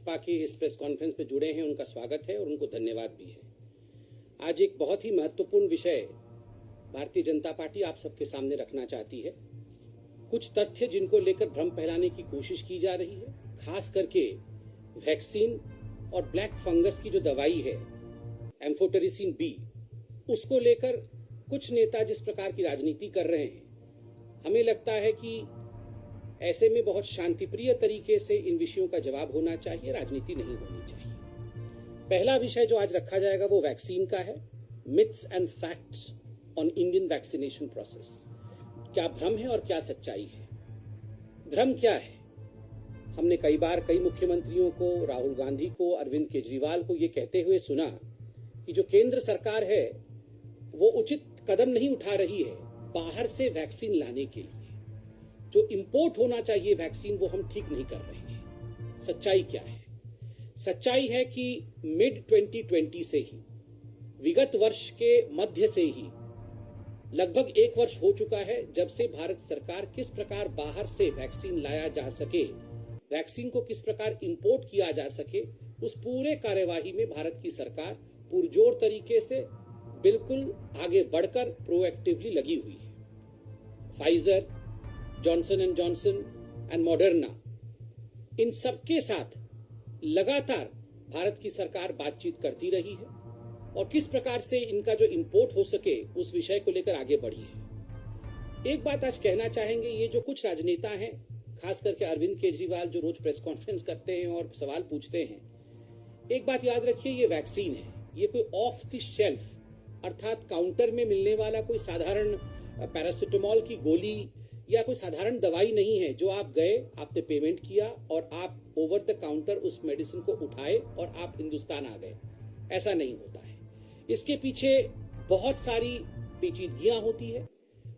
भाजपा के इस press conference में जुड़े हैं उनका स्वागत है और उनको धन्यवाद भी है। आज एक बहुत ही महत्वपूर्ण विषय भारतीय जनता पार्टी आप सबके सामने रखना चाहती है। कुछ तथ्य जिनको लेकर भ्रम फैलाने की कोशिश की जा रही है, खास करके वैक्सीन और ब्लैक फंगस की जो दवाई है एम्फोटेरिसिन बी, उसको लेकर कुछ नेता जिस प्रकार की राजनीति कर रहे हैं, हमें लगता है कि ऐसे में बहुत शांतिप्रिय तरीके से इन विषयों का जवाब होना चाहिए, राजनीति नहीं होनी चाहिए। पहला विषय जो आज रखा जाएगा वो वैक्सीन का है, myths and facts on Indian vaccination process. क्या भ्रम है और क्या सच्चाई है? भ्रम क्या है? हमने कई बार कई मुख्यमंत्रियों को, राहुल गांधी को, अरविंद केजरीवाल को ये कहते हुए सुना कि जो केंद्र सरकार है वो उचित कदम नहीं उठा रही है बाहर से वैक्सीन लाने के लिए। जो इंपोर्ट होना चाहिए वैक्सीन वो हम ठीक नहीं कर रहे हैं। सच्चाई क्या है? सच्चाई है कि मिड 2020 से ही, विगत वर्ष के मध्य से ही लगभग 1 वर्ष हो चुका है जब से भारत सरकार किस प्रकार बाहर से वैक्सीन लाया जा सके, वैक्सीन को किस प्रकार इंपोर्ट किया जा सके, उस पूरे कार्यवाही में भारत की सरकार पुरजोर तरीके से बिल्कुल आगे बढ़कर प्रोएक्टिवली लगी हुई है। Pfizer, Johnson and Johnson and Moderna, इन सबके साथ लगातार भारत की सरकार बातचीत करती रही है और किस प्रकार से इनका जो इंपोर्ट हो सके उस विषय को लेकर आगे बढ़ी है। एक बात आज कहना चाहेंगे, ये जो कुछ राजनेता हैं, खास करके अरविंद केजरीवाल जो रोज प्रेस कॉन्फ्रेंस करते हैं और सवाल पूछते हैं, एक बात याद रखिए, ये वैक्सीन है, ये कोई ऑफ द शेल्फ अर्थात काउंटर में मिलने वाला कोई साधारण पैरासिटामोल की गोली या कोई साधारण दवाई नहीं है जो आप गए, आपने पेमेंट किया और आप ओवर द काउंटर उस मेडिसिन को उठाए और आप हिंदुस्तान आ गए। ऐसा नहीं होता है। इसके पीछे बहुत सारी पेचीदगियां होती है,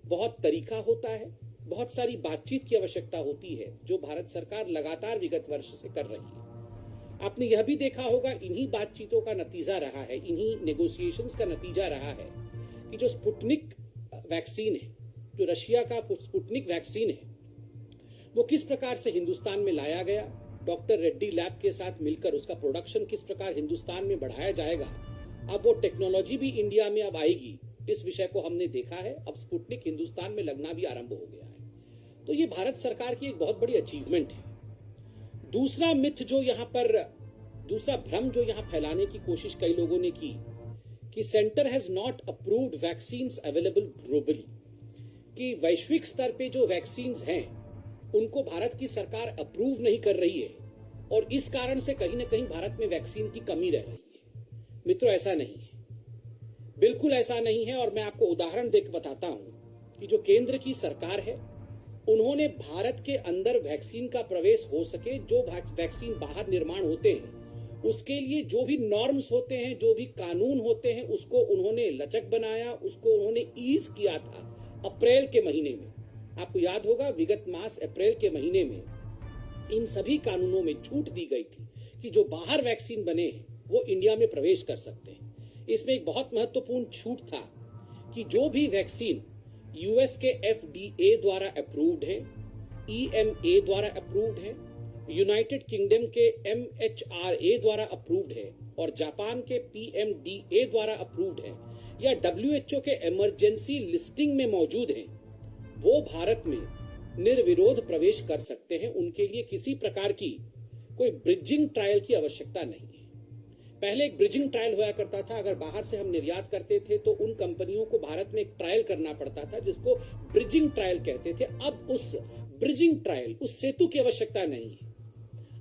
बहुत तरीका होता है, बहुत सारी बातचीत की आवश्यकता होती है जो भारत सरकार लगातार विगत वर्ष से कर रही है। आपने यह भी देखा होगा, इन्हीं बातचीतों का नतीजा रहा है, इन्हीं नेगोशिएशंस का नतीजा रहा है कि जो स्पुतनिक वैक्सीन है, जो रशिया का स्पुतनिक वैक्सीन है, वो किस प्रकार से हिंदुस्तान में लाया गया, डॉक्टर रेड्डी लैब के साथ मिलकर उसका प्रोडक्शन किस प्रकार हिंदुस्तान में बढ़ाया जाएगा। अब वो टेक्नोलॉजी भी इंडिया में अब आएगी, इस विषय को हमने देखा है। अब स्पुतनिक हिंदुस्तान में लगना भी आरंभ हो गया है। तो ये भारत सरकार की एक बहुत बड़ी अचीवमेंट है। दूसरा मिथ जो यहाँ पर, दूसरा भ्रम जो यहाँ फैलाने की कोशिश कई लोगों ने की कि centre has not approved vaccines available globally, कि वैश्विक स्तर पे जो वैक्सीन्स हैं उनको भारत की सरकार अप्रूव नहीं कर रही है और इस कारण से कहीं ना कहीं भारत में वैक्सीन की कमी रह रही है। मित्रों, ऐसा नहीं है, बिल्कुल ऐसा नहीं है। और मैं आपको उदाहरण देकर बताता हूं कि जो केंद्र की सरकार है उन्होंने भारत के अंदर वैक्सीन का प्रवेश हो सके, जो वैक्सीन बाहर निर्माण होते हैं उसके लिए जो भी नॉर्म्स होते हैं, जो भी कानून होते हैं, उसको उन्होंने लचक बनाया, उसको उन्होंने ईज किया था अप्रैल के महीने में। आपको याद होगा, विगत मास अप्रैल के महीने में इन सभी कानूनों में छूट दी गई थी कि जो बाहर वैक्सीन बने हैं वो इंडिया में प्रवेश कर सकते हैं। इसमें एक बहुत महत्वपूर्ण छूट था कि जो भी वैक्सीन यूएस के FDA द्वारा अप्रूव्ड है, EMA द्वारा अप्रूव्ड है, यूनाइटेड किंगडम के MHRA द्वारा अप्रूव्ड है और जापान के PMDA द्वारा अप्रूव्ड है या WHO के इमरजेंसी लिस्टिंग में मौजूद हैं, वो भारत में निर्विरोध प्रवेश कर सकते हैं। उनके लिए किसी प्रकार की कोई ब्रिजिंग ट्रायल की आवश्यकता नहीं है। पहले एक ब्रिजिंग ट्रायल हुआ करता था, अगर बाहर से हम निर्यात करते थे तो उन कंपनियों को भारत में एक ट्रायल करना पड़ता था जिसको ब्रिजिंग ट्रायल कहते थे। अब उस ब्रिजिंग ट्रायल, उस सेतु की आवश्यकता नहीं है।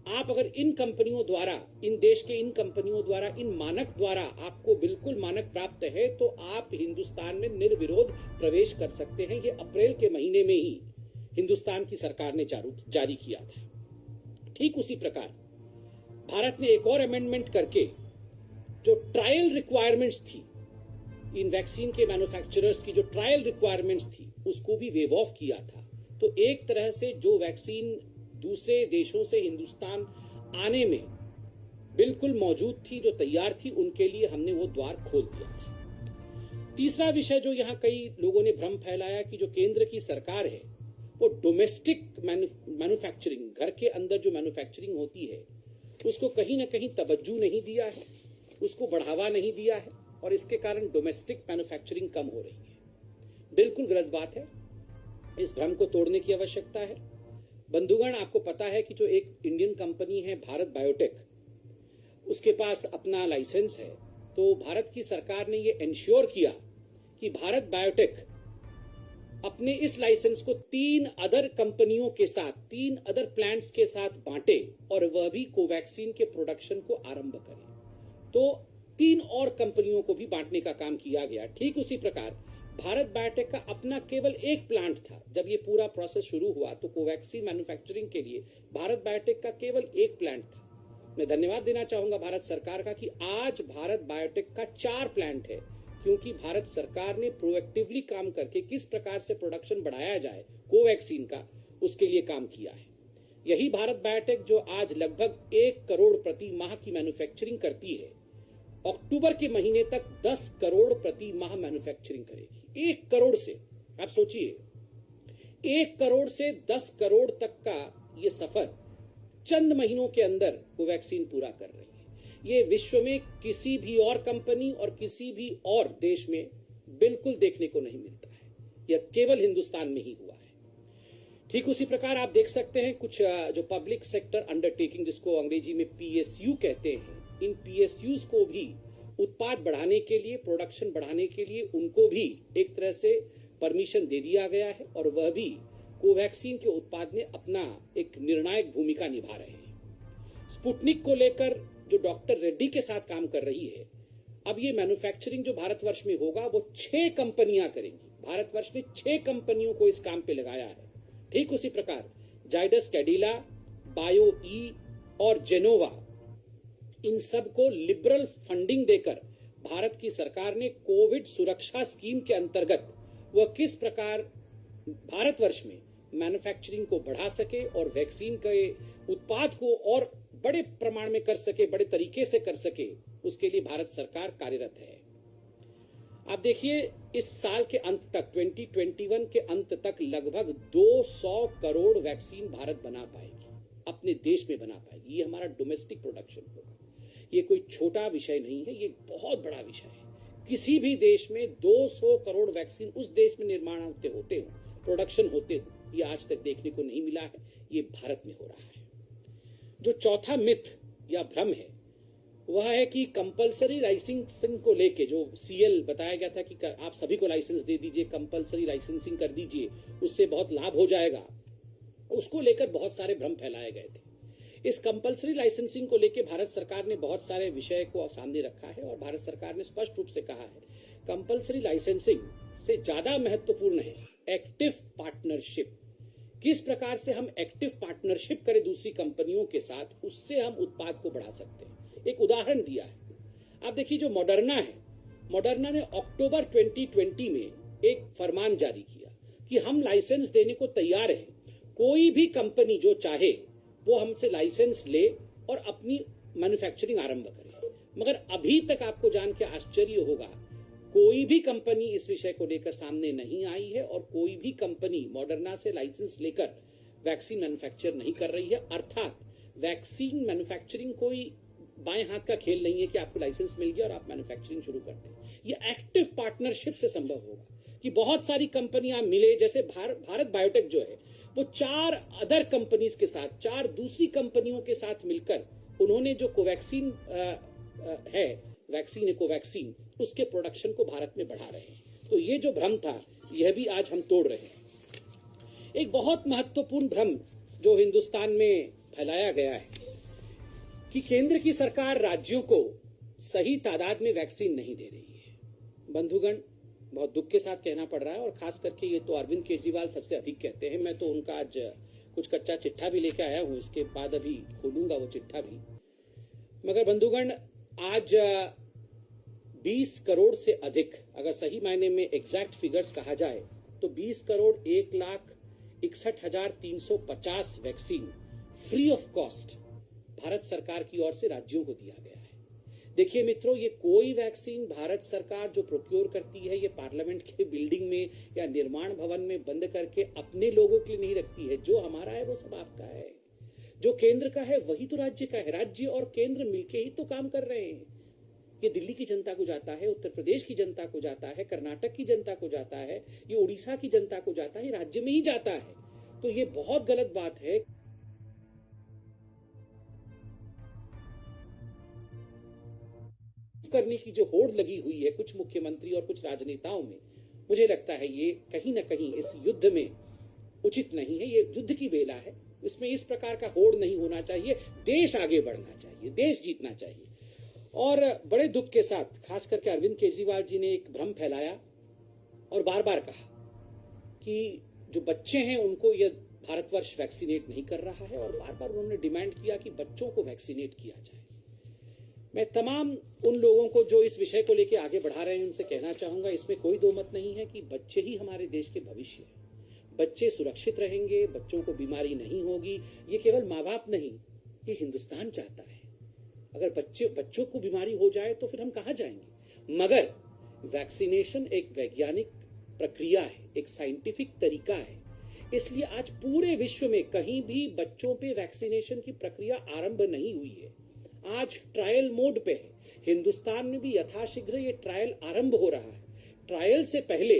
आप अगर इन कंपनियों द्वारा, इन देश के इन कंपनियों द्वारा, इन मानक द्वारा आपको बिल्कुल मानक प्राप्त है तो आप हिंदुस्तान में निर्विरोध प्रवेश कर सकते हैं। ये अप्रैल के महीने में ही हिंदुस्तान की सरकार ने जारी किया था। ठीक उसी प्रकार भारत ने एक और अमेंडमेंट करके जो ट्रायल रिक्वायरमेंट्स थी, इन वैक्सीन के मैन्युफैक्चरर्स की जो ट्रायल रिक्वायरमेंट्स थी उसको भी वेव ऑफ किया था। तो एक तरह से जो वैक्सीन दूसरे देशों से हिंदुस्तान आने में बिल्कुल मौजूद थी, जो तैयार थी, उनके लिए हमने वो द्वार खोल दिया था। तीसरा विषय जो यहाँ कई लोगों ने भ्रम फैलाया कि जो केंद्र की सरकार है वो डोमेस्टिक मैन्युफैक्चरिंग, घर के अंदर जो मैन्युफैक्चरिंग होती है उसको कहीं ना कहीं तवज्जो नहीं दिया है, उसको बढ़ावा नहीं दिया है और इसके कारण डोमेस्टिक मैन्युफैक्चरिंग कम हो रही है। बिल्कुल गलत बात है, इस भ्रम को तोड़ने की आवश्यकता है। बंधुगण, आपको पता है कि जो एक इंडियन कंपनी है भारत बायोटेक, उसके पास अपना लाइसेंस है, तो भारत की सरकार ने ये इंश्योर किया कि भारत बायोटेक अपने इस लाइसेंस को 3 अदर कंपनियों के साथ, 3 अदर प्लांट्स के साथ बांटे और वह भी कोवैक्सीन के प्रोडक्शन को आरंभ करे। तो 3 और कंपनियों को भी बांटने का काम किया गया। ठीक उसी प्रकार भारत बायोटेक का अपना केवल एक प्लांट था। जब ये पूरा प्रोसेस शुरू हुआ तो कोवैक्सीन मैन्युफैक्चरिंग के लिए भारत बायोटेक का केवल एक प्लांट था। मैं धन्यवाद देना चाहूंगा भारत सरकार का कि आज भारत बायोटेक का 4 प्लांट है, क्योंकि भारत सरकार ने प्रोएक्टिवली काम करके किस प्रकार से प्रोडक्शन बढ़ाया जाए कोवैक्सीन का, उसके लिए काम किया है। यही भारत बायोटेक जो आज लगभग 1 करोड़ प्रति माह की मैन्युफैक्चरिंग करती है, अक्टूबर के महीने तक 10 करोड़ प्रति माह मैन्युफैक्चरिंग करेगी। 1 करोड़ से, आप सोचिए, 1 करोड़ से 10 करोड़ तक का ये सफर चंद महीनों के अंदर कोवैक्सीन पूरा कर रही है। ये विश्व में किसी भी और कंपनी और किसी भी और देश में बिल्कुल देखने को नहीं मिलता है। यह केवल हिंदुस्तान में ही हुआ है। ठीक उसी प्रकार आप देख सकते हैं कुछ जो पब्लिक सेक्टर अंडरटेकिंग, जिसको अंग्रेजी में पीएसयू कहते हैं, इन पीएसयूज को भी उत्पाद बढ़ाने के लिए, प्रोडक्शन बढ़ाने के लिए उनको भी एक तरह से परमिशन दे दिया गया है और वह भी कोवैक्सीन के उत्पाद में अपना एक निर्णायक भूमिका निभा रहे हैं। स्पुतनिक को लेकर जो डॉक्टर रेड्डी के साथ काम कर रही है, अब ये मैन्युफैक्चरिंग जो भारतवर्ष में होगा वो 6 कंपनियां करेंगी। भारतवर्ष ने 6 कंपनियों को इस काम पे लगाया है। ठीक उसी प्रकार जाइडस कैडिला, बायो ई और जेनोवा, इन सब को लिबरल फंडिंग देकर भारत की सरकार ने कोविड सुरक्षा स्कीम के अंतर्गत वह किस प्रकार भारतवर्ष में मैन्युफैक्चरिंग को बढ़ा सके और वैक्सीन के उत्पाद को और बड़े प्रमाण में कर सके, बड़े तरीके से कर सके, उसके लिए भारत सरकार कार्यरत है। आप देखिए, इस साल के अंत तक, 2021 के अंत तक लगभग 200 करोड़ वैक्सीन भारत बना पाएगी, अपने देश में बना पाएगी। ये हमारा डोमेस्टिक प्रोडक्शन होगा। ये कोई छोटा विषय नहीं है, ये बहुत बड़ा विषय है। किसी भी देश में 200 करोड़ वैक्सीन उस देश में निर्माण होते हो, प्रोडक्शन होते हो, ये आज तक देखने को नहीं मिला है। ये भारत में हो रहा है। जो चौथा मिथ या भ्रम है वह है कि कंपलसरी लाइसेंसिंग को लेके जो सीएल बताया गया था कि आप सभी को लाइसेंस दे दीजिए, कंपलसरी लाइसेंसिंग कर दीजिए, उससे बहुत लाभ हो जाएगा, उसको लेकर बहुत सारे भ्रम फैलाए गए थे। इस कंपलसरी लाइसेंसिंग को लेकर भारत सरकार ने बहुत सारे विषय को सामने रखा है और भारत सरकार ने स्पष्ट रूप से कहा है कंपलसरी लाइसेंसिंग से ज्यादा महत्वपूर्ण है एक्टिव पार्टनरशिप। किस प्रकार से हम एक्टिव पार्टनरशिप करें दूसरी कंपनियों के साथ, उससे हम उत्पाद को बढ़ा सकते हैं। एक उदाहरण दिया है। आप देखिए, जो मॉडर्ना है, मॉडर्ना ने अक्टूबर 2020 में एक फरमान जारी किया कि हम लाइसेंस देने को तैयार हैं, कोई भी कंपनी जो चाहे वो हमसे लाइसेंस ले और अपनी मैन्युफैक्चरिंग आरंभ करे। मगर अभी तक आपको जान के आश्चर्य होगा, कोई भी कंपनी इस विषय को लेकर सामने नहीं आई है और कोई भी कंपनी मॉडर्ना से लाइसेंस लेकर वैक्सीन मैन्युफैक्चर नहीं कर रही है। अर्थात वैक्सीन मैन्युफैक्चरिंग कोई बाएं हाथ का खेल नहीं है कि आपको लाइसेंस मिल गया और आप मैन्युफैक्चरिंग शुरू कर दें। ये एक्टिव पार्टनरशिप से संभव होगा कि बहुत सारी कंपनियां मिले, जैसे भारत बायोटेक जो है वो 4 अदर कंपनीज के साथ, 4 दूसरी कंपनियों के साथ मिलकर उन्होंने जो कोवैक्सीन है, वैक्सीन है कोवैक्सीन, उसके प्रोडक्शन को भारत में बढ़ा रहे हैं। तो ये जो भ्रम था, यह भी आज हम तोड़ रहे हैं। एक बहुत महत्वपूर्ण भ्रम जो हिंदुस्तान में फैलाया गया है कि केंद्र की सरकार राज्यों को सही तादाद में वैक्सीन नहीं दे रही है। बंधुगण, बहुत दुख के साथ कहना पड़ रहा है और खास करके ये तो अरविंद केजरीवाल सबसे अधिक कहते हैं। मैं तो उनका आज कुछ कच्चा चिट्ठा भी लेके आया हूं, इसके बाद अभी खोलूंगा वो चिट्ठा भी। मगर बंधुगण, आज 20 करोड़ से अधिक, अगर सही मायने में एग्जैक्ट फिगर्स कहा जाए तो 20 crore 1,61,350 vaccine free of cost Bharat सरकार की ओर से राज्यों को दिया गया है। देखिए मित्रों, ये कोई वैक्सीन भारत सरकार जो प्रोक्योर करती है, ये पार्लियामेंट के बिल्डिंग में या निर्माण भवन में बंद करके अपने लोगों के लिए नहीं रखती है। जो हमारा है वो सब आपका है। जो केंद्र का है वही तो राज्य का है। राज्य और केंद्र मिलके ही तो काम कर रहे हैं। ये दिल्ली की जनता को जाता है, उत्तर प्रदेश की जनता को जाता है, कर्नाटक की जनता को जाता है, ये उड़ीसा की जनता को जाता है, ये राज्य में ही जाता है। तो ये बहुत गलत बात है। करने की जो होड़ लगी हुई है कुछ मुख्यमंत्री और कुछ राजनेताओं में, मुझे लगता है ये कहीं ना कहीं इस युद्ध में उचित नहीं है। ये युद्ध की बेला है, इसमें इस प्रकार का होड़ नहीं होना चाहिए। देश आगे बढ़ना चाहिए, देश जीतना चाहिए। और बड़े दुख के साथ खास करके अरविंद केजरीवाल जी ने एक भ्रम फैलाया और बार बार कहा कि जो बच्चे हैं उनको यह भारतवर्ष वैक्सीनेट नहीं कर रहा है, और बार बार उन्होंने डिमांड किया कि बच्चों को वैक्सीनेट किया जाए। मैं तमाम उन लोगों को जो इस विषय को लेकर आगे बढ़ा रहे हैं उनसे कहना चाहूंगा, इसमें कोई दो मत नहीं है कि बच्चे ही हमारे देश के भविष्य है। बच्चे सुरक्षित रहेंगे, बच्चों को बीमारी नहीं होगी, ये केवल माँ बाप नहीं, ये हिंदुस्तान चाहता है। अगर बच्चों को बीमारी हो जाए तो फिर हम कहाँ जाएंगे। मगर वैक्सीनेशन एक वैज्ञानिक प्रक्रिया है, एक साइंटिफिक तरीका है, इसलिए आज पूरे विश्व में कहीं भी बच्चों पे वैक्सीनेशन की प्रक्रिया आरंभ नहीं हुई है। आज ट्रायल मोड पे है। हिंदुस्तान में भी यथाशीघ्र ये ट्रायल आरंभ हो रहा है। ट्रायल से पहले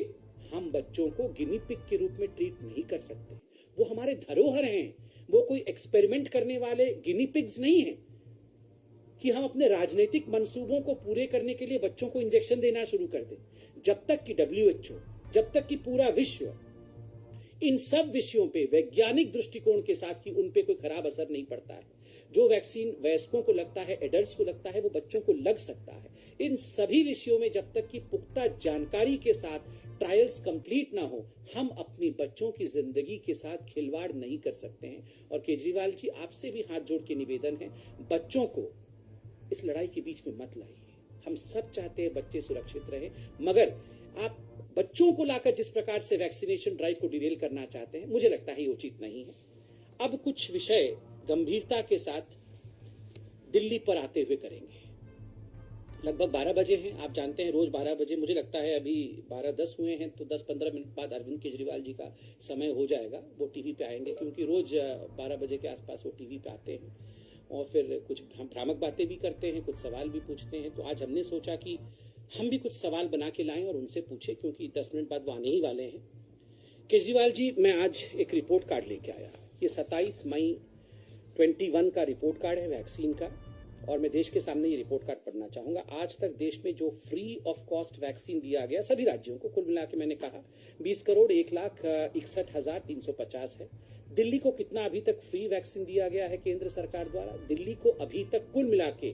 हम बच्चों को गिनी पिग के रूप में ट्रीट नहीं कर सकते। वो हमारे धरोहर हैं, वो कोई एक्सपेरिमेंट करने वाले गिनी पिग्स नहीं हैं कि हम अपने राजनीतिक मंसूबों को पूरे करने के लिए बच्चों को इंजेक्शन देना शुरू कर दें। जब तक कि WHO, जब तक कि पूरा विश्व इन सब विषयों पे वैज्ञानिक दृष्टिकोण के साथ कि उन पे कोई खराब असर नहीं पड़ता है, जो वैक्सीन वयस्कों को लगता है, एडल्ट्स को लगता है, वो बच्चों को लग सकता है। इन सभी विषयों में जब तक कि पुख्ता जानकारी के साथ ट्रायल्स कंप्लीट ना हो, हम अपनी बच्चों की जिंदगी के साथ खिलवाड़ नहीं कर सकते हैं। और केजरीवाल जी, आपसे भी हाथ जोड़ के निवेदन है, बच्चों को इस लड़ाई के बीच में मत लाइए। हम सब चाहते हैं बच्चे सुरक्षित रहे, मगर आप बच्चों को लाकर जिस प्रकार से वैक्सीनेशन ड्राइव को डिरेल करना चाहते हैं, मुझे लगता है ये उचित नहीं है। अब कुछ विषय गंभीरता के साथ दिल्ली पर आते हुए करेंगे। लगभग 12 बजे हैं, आप जानते हैं रोज 12 बजे, मुझे लगता है अभी 12:10 हुए हैं, तो 10-15 मिनट बाद अरविंद केजरीवाल जी का समय हो जाएगा, वो टीवी पे आएंगे, क्योंकि रोज 12 बजे के आसपास वो टीवी पे आते हैं और फिर कुछ भ्रामक बातें भी करते हैं, कुछ सवाल भी पूछते हैं। तो आज हमने सोचा कि हम भी कुछ सवाल बना के लाएं और उनसे पूछें, क्योंकि 10 मिनट बाद वो आने ही वाले हैं। केजरीवाल जी, मैं आज एक रिपोर्ट कार्ड लेके आया। ये 27 मई 21 का रिपोर्ट कार्ड है वैक्सीन का, और मैं देश के सामने ये रिपोर्ट कार्ड पढ़ना चाहूंगा। आज तक देश में जो फ्री ऑफ कॉस्ट वैक्सीन दिया गया सभी राज्यों को, कुल मिला के मैंने कहा 20,01,61,350 है। दिल्ली को कितना अभी तक फ्री वैक्सीन दिया गया है केंद्र सरकार द्वारा? दिल्ली को अभी तक कुल मिला के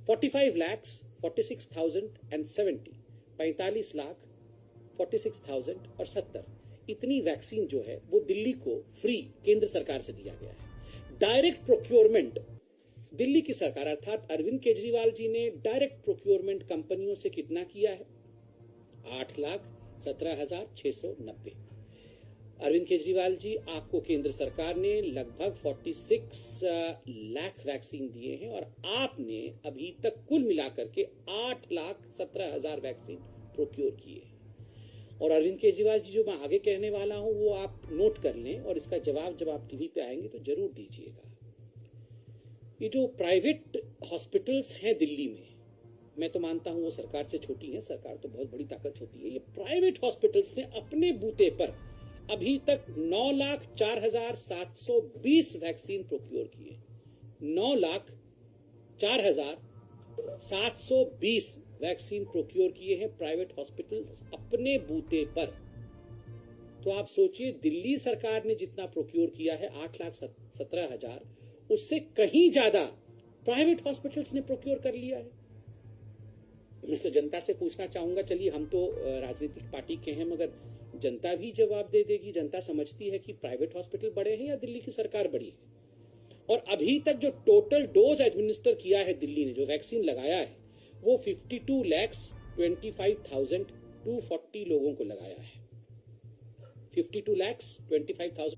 45,46,070, 45,46,070 इतनी वैक्सीन जो है वो दिल्ली को फ्री केंद्र सरकार से दिया गया है। डायरेक्ट प्रोक्योरमेंट दिल्ली की सरकार अर्थात अरविंद केजरीवाल जी ने डायरेक्ट प्रोक्योरमेंट कंपनियों से कितना किया है? 8,17,690। अरविंद केजरीवाल जी, आपको केंद्र सरकार ने लगभग 46 लाख वैक्सीन दिए हैं और आपने अभी तक कुल मिलाकर के 8,17,000 वैक्सीन प्रोक्योर किए हैं। और अरविंद केजरीवाल जी, जो मैं आगे कहने वाला हूं वो आप नोट कर लें और इसका जवाब जब आप टीवी पे आएंगे तो जरूर दीजिएगा। ये जो प्राइवेट हॉस्पिटल्स हैं दिल्ली में, मैं तो मानता हूं वो सरकार से छोटी हैं, सरकार तो बहुत बड़ी ताकत होती है। ये प्राइवेट हॉस्पिटल्स ने अपने बूते पर अभी तक 9,04,720 वैक्सीन प्रोक्योर किए। 9,04,720 वैक्सीन प्रोक्योर किए हैं प्राइवेट हॉस्पिटल्स अपने बूते पर। तो आप सोचिए, दिल्ली सरकार ने जितना प्रोक्योर किया है 8,17,000, उससे कहीं ज्यादा प्राइवेट हॉस्पिटल्स ने प्रोक्योर कर लिया है। मैं तो जनता से पूछना चाहूंगा, चलिए हम तो राजनीतिक पार्टी के हैं, मगर जनता भी जवाब दे देगी। जनता समझती है कि प्राइवेट हॉस्पिटल बड़े हैं या दिल्ली की सरकार बड़ी है। और अभी तक जो टोटल डोज एडमिनिस्टर किया है दिल्ली ने, जो वैक्सीन लगाया है, वो 52,25,240 लोगों को लगाया है। 52,25,000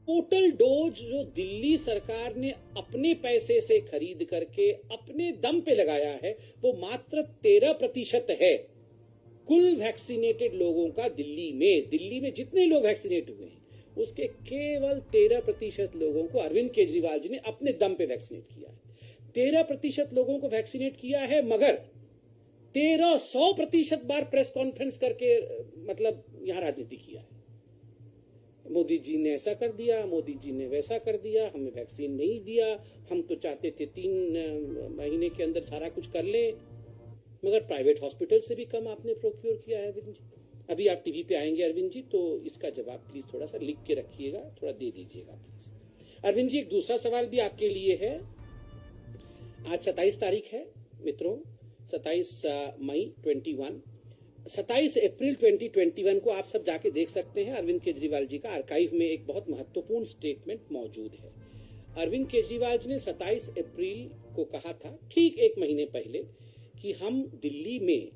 टोटल डोज जो दिल्ली सरकार ने अपने पैसे से खरीद करके अपने दम पे लगाया है, वो मात्र 13% है। कुल वैक्सीनेटेड लोगों का दिल्ली में जितने लोग वैक्सीनेट हुए हैं उसके केवल 13% लोगों को अरविंद केजरीवाल जी ने अपने दम पे वैक्सीनेट किया है। 13% लोगों को वैक्सीनेट किया है, मगर 1300% बार प्रेस कॉन्फ्रेंस करके मतलब यहां राजनीति किया है। मोदी जी ने ऐसा कर दिया, मोदी जी ने वैसा कर दिया, हमें वैक्सीन नहीं दिया, हम तो चाहते थे 3 महीने के अंदर सारा कुछ कर लें, मगर प्राइवेट हॉस्पिटल से भी कम आपने प्रोक्योर किया है अरविंद जी। अभी आप टीवी पे आएंगे अरविंद जी, तो इसका जवाब प्लीज थोड़ा सा लिख के रखिएगा, थोड़ा दे दीजिएगा प्लीज। अरविंद जी, एक दूसरा सवाल भी आपके लिए है। आज 27 तारीख है मित्रों, 27 मई 21, 27 अप्रैल 2021 को आप सब जाके देख सकते हैं। अरविंद केजरीवाल जी का आर्काइव में एक बहुत महत्वपूर्ण स्टेटमेंट मौजूद है। अरविंद केजरीवाल जी ने 27 अप्रैल को कहा था, ठीक 1 महीने पहले, कि हम दिल्ली में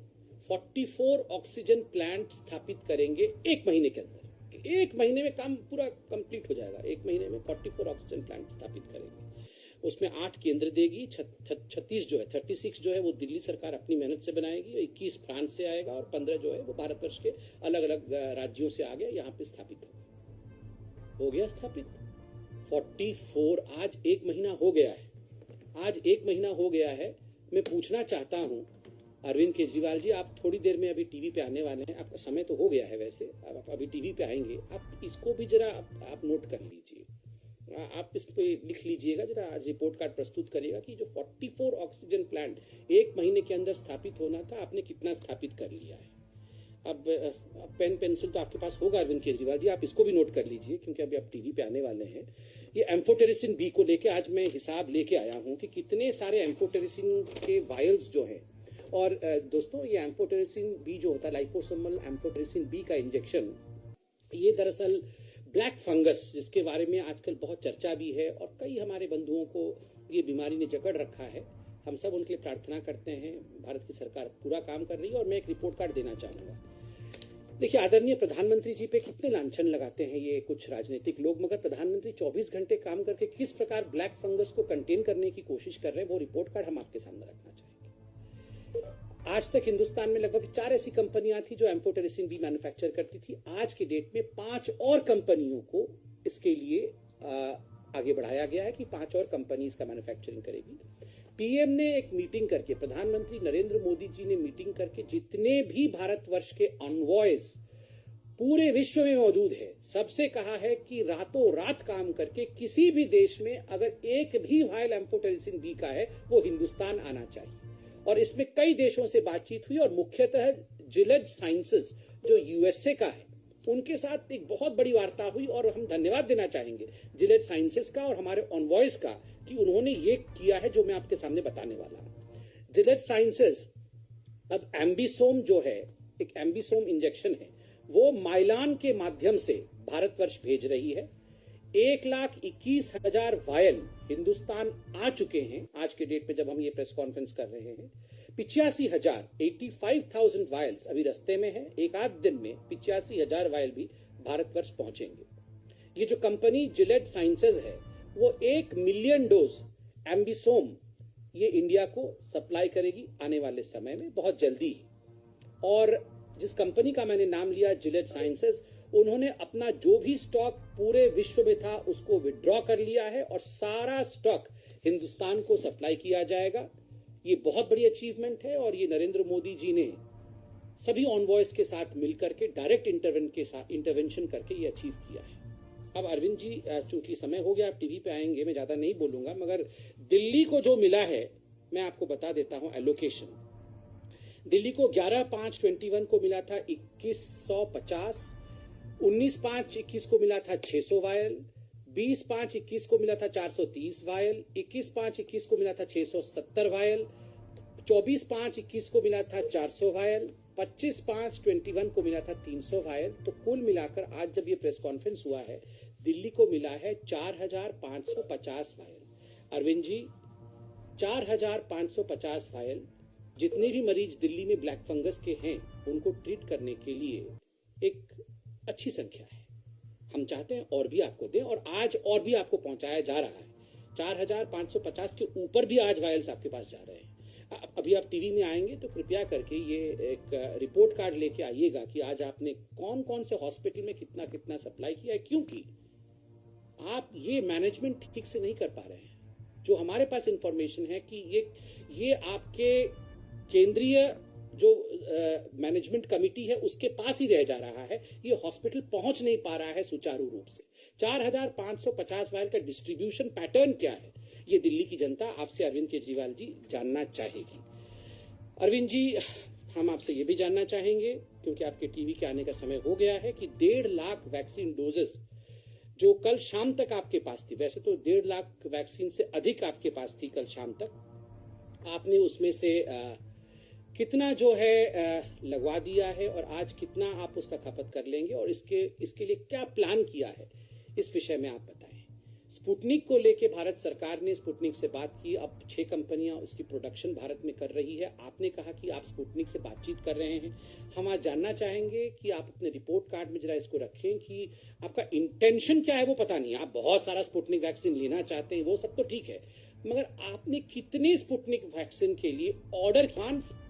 44 ऑक्सीजन प्लांट स्थापित करेंगे 1 महीने के अंदर। 1 महीने में काम पूरा कंप्लीट हो जाएगा। 1 महीने में 44 ऑक्सीजन प्लांट स्थापित करेंगे। उसमें 8 केंद्र देगी, 36 जो है वो दिल्ली सरकार अपनी मेहनत से बनाएगी, 21 फ्रांस से आएगा और 15 जो है वो भारतवर्ष के अलग अलग राज्यों से आ गया, यहाँ पे स्थापित हो गया स्थापित 44। आज 1 महीना हो गया है, आज 1 महीना हो गया है। मैं पूछना चाहता हूँ अरविंद केजरीवाल जी, आप थोड़ी देर में अभी टीवी पे आने वाले हैं, आपका समय तो हो गया है वैसे, आप अभी टीवी पे आएंगे, आप इसको भी जरा आप नोट कर लीजिए, आप इस पे लिख लीजिएगा जरा, आज रिपोर्ट कार्ड प्रस्तुत करिएगा कि जो 44 ऑक्सीजन प्लांट 1 महीने के अंदर स्थापित होना था, आपने कितना स्थापित कर लिया है। अब पेन पेंसिल तो आपके पास होगा अरविंद केजरीवाल जी, आप इसको भी नोट कर लीजिए, क्योंकि अभी आप टीवी पे आने वाले हैं। ये एम्फोटेरिसिन बी को लेके आज मैं हिसाब लेके आया हूँ कि कितने सारे एम्फोटेरिसिन के वायल्स जो हैं। और दोस्तों, ये एम्फोटेरिसिन बी जो होता है, लाइपोसोमल एम्फोटेरिसिन बी का इंजेक्शन, ये दरअसल ब्लैक फंगस, जिसके बारे में आजकल बहुत चर्चा भी है और कई हमारे बंधुओं को ये बीमारी ने जकड़ रखा है, हम सब उनके लिए प्रार्थना करते हैं। भारत की सरकार पूरा काम कर रही है। और मैं एक रिपोर्ट कार्ड देना चाहूंगा। देखिए, आदरणीय प्रधानमंत्री जी पे कितने लांछन लगाते हैं ये कुछ राजनीतिक लोग, मगर प्रधानमंत्री 24 घंटे काम करके किस प्रकार ब्लैक फंगस को कंटेन करने की कोशिश कर रहे हैं, वो रिपोर्ट कार्ड हम आपके सामने रखना चाहेंगे। आज तक हिंदुस्तान में लगभग 4 ऐसी कंपनियां थी जो एम्फोटेरिसिन बी मैन्युफैक्चर करती थी। आज के डेट में 5 और कंपनियों को इसके लिए आगे बढ़ाया गया है कि 5 और कंपनी इसका मैन्युफैक्चरिंग करेगी। पीएम ने एक मीटिंग करके, प्रधानमंत्री नरेंद्र मोदी जी ने मीटिंग करके जितने भी भारतवर्ष के अनवॉयज पूरे विश्व में मौजूद है, सबसे कहा है कि रातों रात काम करके किसी भी देश में अगर एक भी वायल एम्फोटेरिसिन बी का है, वो हिंदुस्तान आना चाहिए। और इसमें कई देशों से बातचीत हुई और मुख्यतः जिलेड साइंसेस जो यूएसए का है, उनके साथ एक बहुत बड़ी वार्ता हुई। और हम धन्यवाद देना चाहेंगे जिलेड साइंसेस का और हमारे ऑनवॉयज का कि उन्होंने ये किया है जो मैं आपके सामने बताने वाला हूं। जिलेड साइंसेस अब एम्बिसोम जो है, एक एम्बिसोम इंजेक्शन है, वो माइलान के माध्यम से भारतवर्ष भेज रही है। 1,21,000 वायल हिंदुस्तान आ चुके हैं आज के डेट पे, जब हम ये प्रेस कॉन्फ्रेंस कर रहे हैं। 85,000 वायल्स अभी रास्ते में है। एक आध दिन में 85,000 वायल भी भारतवर्ष पहुंचेंगे। ये जो कंपनी जिलेड साइंसेज है, वो 1 मिलियन डोज एम्बिसोम ये इंडिया को सप्लाई करेगी आने वाले समय में, बहुत जल्दी ही। और जिस कंपनी का मैंने नाम लिया, जिलेड साइंसेज, उन्होंने अपना जो भी स्टॉक पूरे विश्व में था उसको विड्रॉ कर लिया है और सारा स्टॉक हिंदुस्तान को सप्लाई किया जाएगा। ये बहुत बड़ी अचीवमेंट है और ये नरेंद्र मोदी जी ने सभी ऑनवॉयस के साथ मिलकर के डायरेक्ट इंटरवेंशन करके ये अचीव किया है। अब अरविंद जी, चूंकि समय हो गया, आप टीवी पे आएंगे, मैं ज्यादा नहीं बोलूंगा, मगर दिल्ली को जो मिला है मैं आपको बता देता हूं एलोकेशन। दिल्ली को 11/5/21 को मिला था 2150, 19/5/21 को मिला था 600 वायल, 20/5/21 को मिला था 430 वायल, 21/5/21 को मिला था 670 वायल, 24/5/21 को मिला था 400 वायल, 25/5/21 को मिला था 300 वायल। तो कुल मिलाकर आज जब ये प्रेस कॉन्फ्रेंस हुआ है, दिल्ली को मिला है 4,550 वायल। अरविंद जी, 4,550 वायल, जितने भी मरीज दिल्ली में ब्लैक फंगस के हैं उनको ट्रीट करने के लिए एक अच्छी संख्या है। हम चाहते हैं और भी आपको दें और आज और भी आपको पहुंचाया जा रहा है। 4,550 के ऊपर भी आज वायल्स आपके पास जा रहे हैं। अभी आप टीवी में आएंगे तो कृपया करके ये एक रिपोर्ट कार्ड लेके आइएगा कि आज आपने कौन कौन से हॉस्पिटल में कितना कितना सप्लाई किया है, क्योंकि आप ये मैनेजमेंट ठीक से नहीं कर पा रहे हैं। जो हमारे पास इंफॉर्मेशन है कि ये आपके केंद्रीय जो मैनेजमेंट कमिटी है उसके पास ही रह जा रहा है, ये हॉस्पिटल पहुंच नहीं पा रहा है सुचारू रूप से। 4550 वायल का डिस्ट्रीब्यूशन पैटर्न क्या है, ये दिल्ली की जनता आपसे अरविंद केजरीवाल जी जानना चाहेगी। अरविंद जी, हम आपसे ये भी जानना चाहेंगे, क्योंकि आपके टीवी के आने का समय हो गया है, कि 1.5 लाख वैक्सीन डोजेस जो कल शाम तक आपके पास थी, वैसे तो 1.5 लाख वैक्सीन से अधिक आपके पास थी कल शाम तक, आपने उसमें से कितना जो है लगवा दिया है और आज कितना आप उसका खपत कर लेंगे, और इसके लिए क्या प्लान किया है, इस विषय में आप बताएं। स्पुतनिक को लेके भारत सरकार ने स्पुतनिक से बात की, अब 6 कंपनियां उसकी प्रोडक्शन भारत में कर रही है। आपने कहा कि आप स्पुतनिक से बातचीत कर रहे हैं। हम आज जानना चाहेंगे कि आप अपने रिपोर्ट कार्ड में जरा इसको रखें कि आपका इंटेंशन क्या है। वो पता नहीं, आप बहुत सारा स्पुतनिक वैक्सीन लेना चाहते हैं, वो सब तो ठीक है, मगर आपने कितने स्पुतनिक वैक्सीन के लिए ऑर्डर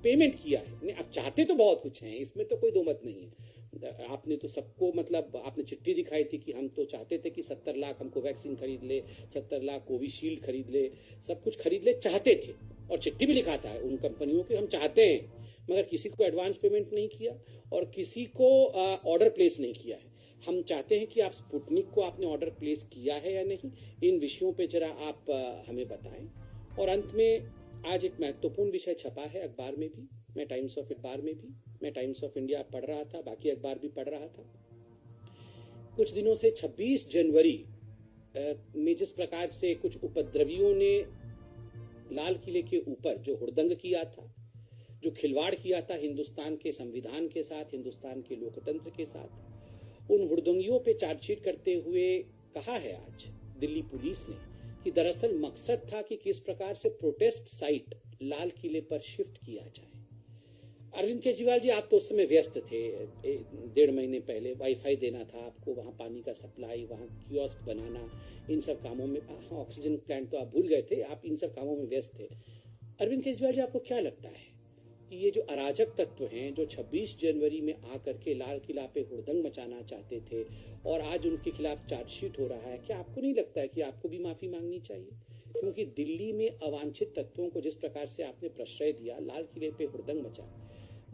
पेमेंट किया है? आप चाहते तो बहुत कुछ हैं, इसमें तो कोई दो मत नहीं है। आपने तो सबको, मतलब आपने चिट्ठी दिखाई थी कि हम तो चाहते थे कि 70 लाख हमको वैक्सीन खरीद ले, 70 लाख कोविशील्ड खरीद ले, सब कुछ खरीद ले चाहते थे, और चिट्ठी भी लिखा था उन कंपनियों की हम चाहते हैं, मगर किसी को एडवांस पेमेंट नहीं किया और किसी को ऑर्डर प्लेस नहीं किया है। हम चाहते हैं कि आप स्पुतनिक को आपने ऑर्डर प्लेस किया है या नहीं, इन विषयों पे जरा आप हमें बताएं। और अंत में आज एक महत्वपूर्ण विषय छपा है अखबार में भी, मैं टाइम्स ऑफ अखबार में भी, मैं टाइम्स ऑफ इंडिया पढ़ रहा था, बाकी अखबार भी पढ़ रहा था। कुछ दिनों से 26 जनवरी में जिस प्रकार से कुछ उपद्रवियों ने लाल किले के ऊपर जो हुड़दंग किया था, जो खिलवाड़ किया था हिंदुस्तान के संविधान के साथ, हिंदुस्तान के लोकतंत्र के साथ, उन हुड़दंगियों पे चार्जशीट करते हुए कहा है आज दिल्ली पुलिस ने कि दरअसल मकसद था कि किस प्रकार से प्रोटेस्ट साइट लाल किले पर शिफ्ट किया जाए। अरविंद केजरीवाल जी, आप तो उस समय व्यस्त थे, 1.5 महीने पहले वाईफाई देना था आपको, वहाँ पानी का सप्लाई, वहाँ कियोस्क बनाना, इन सब कामों में, ऑक्सीजन प्लांट तो आप भूल गए थे, आप इन सब कामों में व्यस्त थे। अरविंद केजरीवाल जी, आपको क्या लगता है कि ये जो अराजक तत्व हैं जो 26 जनवरी में आकर के लाल किला पे हुड़दंग मचाना चाहते थे और आज उनके खिलाफ चार्जशीट हो रहा है, क्या आपको नहीं लगता है कि आपको भी माफी मांगनी चाहिए? क्योंकि दिल्ली में अवांछित तत्वों को जिस प्रकार से आपने प्रश्रय दिया, लाल किले पे हुड़दंग मचा,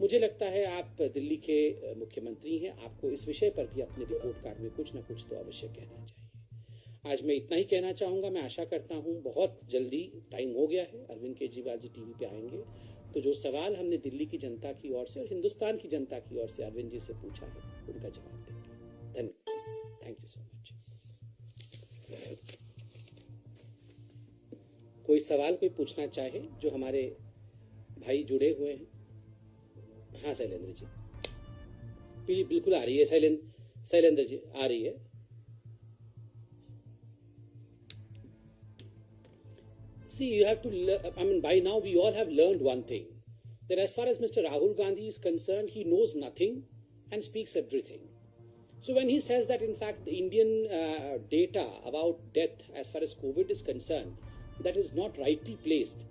मुझे लगता है आप दिल्ली के मुख्यमंत्री हैं, आपको इस विषय पर भी अपने रिपोर्ट कार्ड में कुछ न कुछ तो अवश्य कहना चाहिए। आज मैं इतना ही कहना चाहूंगा। मैं आशा करता हूं बहुत जल्दी, टाइम हो गया है, अरविंद केजरीवाल जी टीवी पे आएंगे तो जो सवाल हमने दिल्ली की जनता की ओर से और हिंदुस्तान की जनता की ओर से अरविंद जी से पूछा है, उनका जवाब देंगे। धन्यवाद, थैंक यू सो मच। कोई सवाल कोई पूछना चाहे जो हमारे भाई जुड़े हुए हैं? हाँ शैलेंद्र जी, बिल्कुल आ रही है। शैलेंद्र जी आ रही है। See, you have to I mean, by now we all have learned one thing, that as far as Mr. Rahul Gandhi is concerned, he knows nothing and speaks everything. So when he says that in fact the Indian data about death as far as COVID is concerned, that is not rightly placed,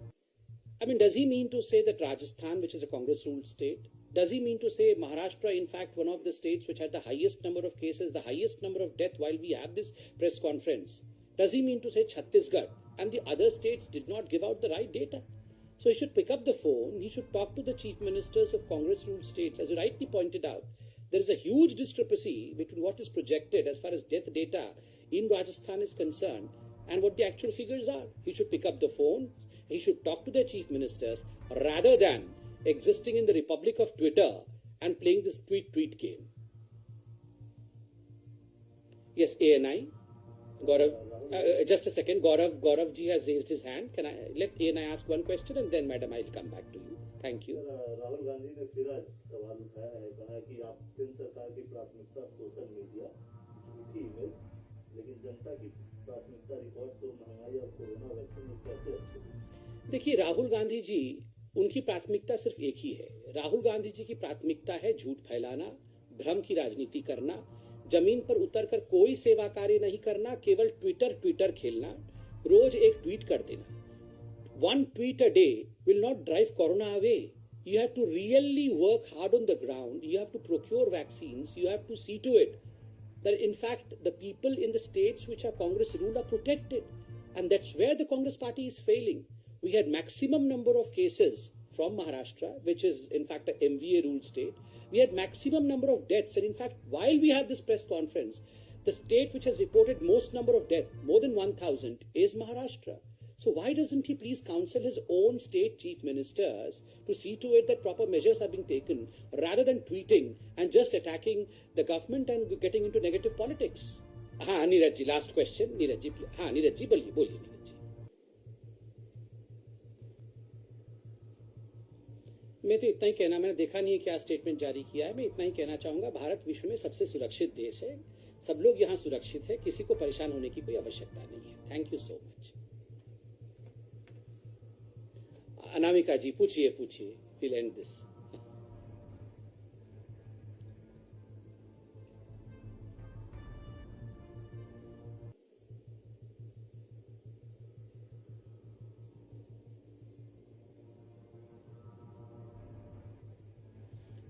I mean, does he mean to say that Rajasthan, which is a Congress-ruled state, does he mean to say Maharashtra, in fact, one of the states which had the highest number of cases, the highest number of death while we have this press conference, does he mean to say Chhattisgarh and the other states did not give out the right data? So he should pick up the phone, he should talk to the chief ministers of Congress-ruled states. As you rightly pointed out, there is a huge discrepancy between what is projected as far as death data in Rajasthan is concerned and what the actual figures are. He should pick up the phone, he should talk to their chief ministers rather than existing in the republic of Twitter and playing this tweet game. Yes, ANI. Gaurav, just a second. Gaurav ji has raised his hand. Can I let ANI ask one question and then madam I will come back to you. Thank you. Rahul Gandhi ने फिर आज सवाल उठाया है, कहा कि आप केंद्र सरकार की प्राथमिकता सोशल मीडिया, झूठी ईमेल, लेकिन जनता की प्राथमिकता रिकॉर्ड तो महंगाई और कोरोना वैक्सीन में कैसे अच्छी? देखिए, राहुल गांधी जी, उनकी प्राथमिकता सिर्फ एक ही है। राहुल गांधी जी की प्राथमिकता है झूठ फैलाना, भ्रम की राजनीति करना, जमीन पर उतरकर कोई सेवा कार्य नहीं करना, केवल ट्विटर खेलना, रोज एक ट्वीट कर देना। one tweet a day will not drive corona away. You have to really work hard on the ground. You have to procure vaccines. You have to see to it that, in fact, the people in the states which are Congress ruled are protected. And that's where the Congress party is failing. We had maximum number of cases from Maharashtra, which is, in fact, a MVA ruled state. We had maximum number of deaths. And, in fact, while we have this press conference, the state which has reported most number of deaths, more than 1,000, is Maharashtra. So why doesn't he please counsel his own state chief ministers to see to it that proper measures are being taken, rather than tweeting and just attacking the government and getting into negative politics? हाँ Neeraj ji, last question Neeraj ji. हाँ नीरज जी, बोलिए बोलिए नीरज जी। मैं तो इतना ही कहना, मैंने देखा नहीं है क्या स्टेटमेंट जारी किया है, मैं इतना ही कहना चाहूंगा, भारत विश्व में सबसे सुरक्षित देश है, सब लोग यहाँ सुरक्षित है, किसी को परेशान होने की कोई आवश्यकता नहीं है। Thank you so much. Anamika ji पूछिए पूछिए, विल एंड दिस।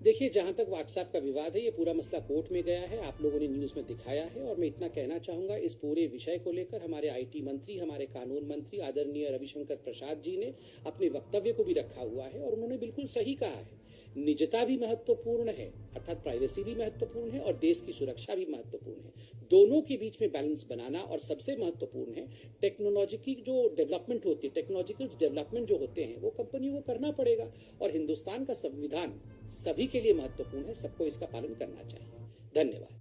देखिए, जहां तक व्हाट्सएप का विवाद है, ये पूरा मसला कोर्ट में गया है, आप लोगों ने न्यूज में दिखाया है, और मैं इतना कहना चाहूंगा, इस पूरे विषय को लेकर हमारे आईटी मंत्री, हमारे कानून मंत्री आदरणीय रविशंकर प्रसाद जी ने अपने वक्तव्य को भी रखा हुआ है, और उन्होंने बिल्कुल सही कहा है, निजता भी महत्वपूर्ण है, अर्थात प्राइवेसी भी महत्वपूर्ण है, और देश की सुरक्षा भी महत्वपूर्ण है। दोनों के बीच में बैलेंस बनाना, और सबसे महत्वपूर्ण है टेक्नोलॉजी की जो डेवलपमेंट होती है, टेक्नोलॉजिकल डेवलपमेंट जो होते हैं, वो कंपनी को करना पड़ेगा, और हिंदुस्तान का संविधान सभी के लिए महत्वपूर्ण है, सबको इसका पालन करना चाहिए। धन्यवाद।